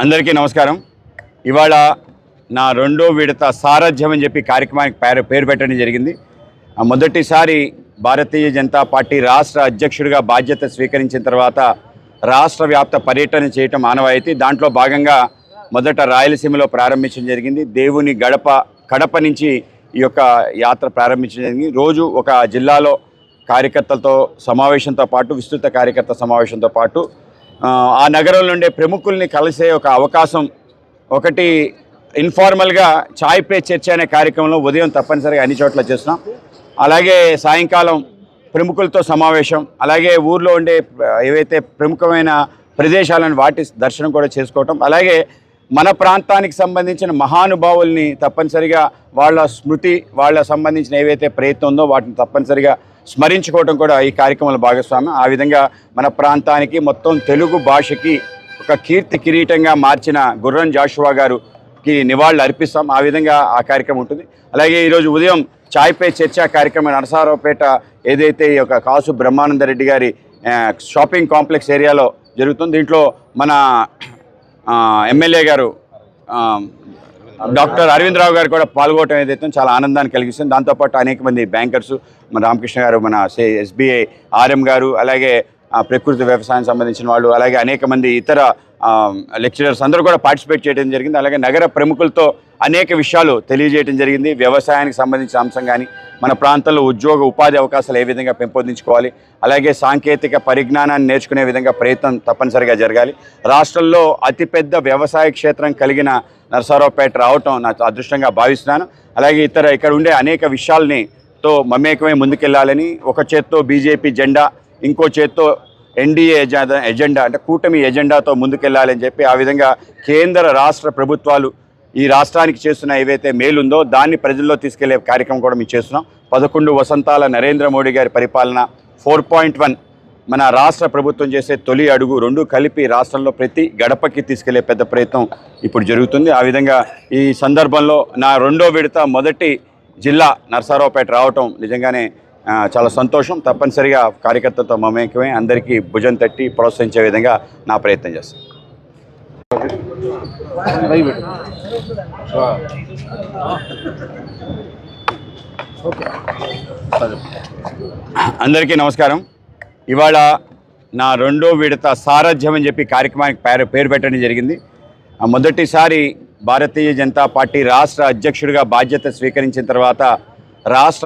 అందరికీ నమస్కారం. ఇవాళ నా రెండో విడత సారథ్యం అని చెప్పి కార్యక్రమానికి పేరు పెట్టడం జరిగింది. మొదటిసారి భారతీయ జనతా పార్టీ రాష్ట్ర అధ్యక్షుడిగా బాధ్యత స్వీకరించిన తర్వాత రాష్ట్ర వ్యాప్త పర్యటన చేయటం ఆనవాయితీ. దాంట్లో భాగంగా మొదట రాయలసీమలో ప్రారంభించడం జరిగింది. దేవుని కడప నుంచి ఈ యొక్క యాత్ర ప్రారంభించడం జరిగింది. రోజు ఒక జిల్లాలో కార్యకర్తలతో సమావేశంతో పాటు విస్తృత కార్యకర్త సమావేశంతో పాటు ఆ నగరంలో ఉండే ప్రముఖుల్ని కలిసే ఒక అవకాశం, ఒకటి ఇన్ఫార్మల్గా చాయ్ పే చర్చ అనే కార్యక్రమంలో ఉదయం తప్పనిసరిగా అన్ని చోట్ల చేస్తున్నాం. అలాగే సాయంకాలం ప్రముఖులతో సమావేశం, అలాగే ఊర్లో ఉండే ఏవైతే ప్రముఖమైన ప్రదేశాలను వాటి దర్శనం కూడా చేసుకోవటం, అలాగే మన ప్రాంతానికి సంబంధించిన మహానుభావుల్ని తప్పనిసరిగా వాళ్ళ స్మృతి, వాళ్ళ సంబంధించిన ఏవైతే ప్రయత్నం ఉందో వాటిని తప్పనిసరిగా స్మరించుకోవడం కూడా ఈ కార్యక్రమంలో భాగస్వామ్యం. ఆ విధంగా మన ప్రాంతానికి, మొత్తం తెలుగు భాషకి ఒక కీర్తి కిరీటంగా మార్చిన గుర్రం జాషువా గారికి నివాళులు అర్పిస్తాం. ఆ విధంగా ఆ కార్యక్రమం ఉంటుంది. అలాగే ఈరోజు ఉదయం చాయ్ పే చర్చ కార్యక్రమం నరసరావుపేట ఏదైతే ఈ యొక్క కాసు బ్రహ్మానందరెడ్డి గారి షాపింగ్ కాంప్లెక్స్ ఏరియాలో జరుగుతుంది. దీంట్లో మన ఎమ్మెల్యే గారు డాక్టర్ అరవింద్ రావు గారు కూడా పాల్గొనడం ఏదైతే చాలా ఆనందాన్ని కలిగిస్తుంది. దాంతోపాటు అనేక మంది బ్యాంకర్సు, మన రామకృష్ణ గారు, మన ఎస్బీఐ ఆర్ఎం గారు, అలాగే ప్రకృతి వ్యవసాయం సంబంధించిన వాళ్ళు, అలాగే అనేక మంది ఇతర లెక్చరర్స్ అందరూ కూడా పార్టిసిపేట్ చేయడం జరిగింది. అలాగే నగర ప్రముఖులతో అనేక విషయాలు తెలియజేయడం జరిగింది. వ్యవసాయానికి సంబంధించిన అంశం కానీ, మన ప్రాంతంలో ఉద్యోగ ఉపాధి అవకాశాలు ఏ విధంగా పెంపొందించుకోవాలి, అలాగే సాంకేతిక పరిజ్ఞానాన్ని నేర్చుకునే విధంగా ప్రయత్నం తప్పనిసరిగా జరగాలి. రాష్ట్రంలో అతిపెద్ద వ్యవసాయ క్షేత్రం కలిగిన నరసరావుపేట రావటం నాకు అదృష్టంగా భావిస్తున్నాను. అలాగే ఇక్కడ ఉండే అనేక విషయాలతో మమేకమై ముందుకెళ్లాలని, ఒక చేత్తో బీజేపీ జెండా, ఇంకో చేత్తో ఎన్డీఏ ఎజెండా అంటే కూటమి ఎజెండాతో ముందుకెళ్లాలని చెప్పి, ఆ విధంగా కేంద్ర రాష్ట్ర ప్రభుత్వాలు ఈ రాష్ట్రానికి చేస్తున్న ఏవైతే మేలుందో దాన్ని ప్రజల్లో తీసుకెళ్లే కార్యక్రమం కూడా మేము చేస్తున్నాం. 11 వసంతాల నరేంద్ర మోడీ గారి పరిపాలన 4.1 మన రాష్ట్ర ప్రభుత్వం చేసే తొలి అడుగు, రెండు కలిపి రాష్ట్రంలో ప్రతి గడపకి తీసుకెళ్లే పెద్ద ప్రయత్నం ఇప్పుడు జరుగుతుంది. ఆ విధంగా ఈ సందర్భంలో నా రెండో విడత మొదటి జిల్లా నరసరావుపేట రావటం నిజంగానే చాలా సంతోషం. తప్పనిసరిగా కార్యకర్తలతో మమేకమే అందరికీ భుజం తట్టి ప్రోత్సహించే విధంగా నా ప్రయత్నం చేస్తాను. అందరికీ నమస్కారం. ఇవాళ నా రెండో విడత సారథ్యం అని చెప్పి కార్యక్రమానికి పేరు పెట్టడం జరిగింది. మొదటిసారి భారతీయ జనతా పార్టీ రాష్ట్ర అధ్యక్షుడిగా బాధ్యత స్వీకరించిన తర్వాత రాష్ట్ర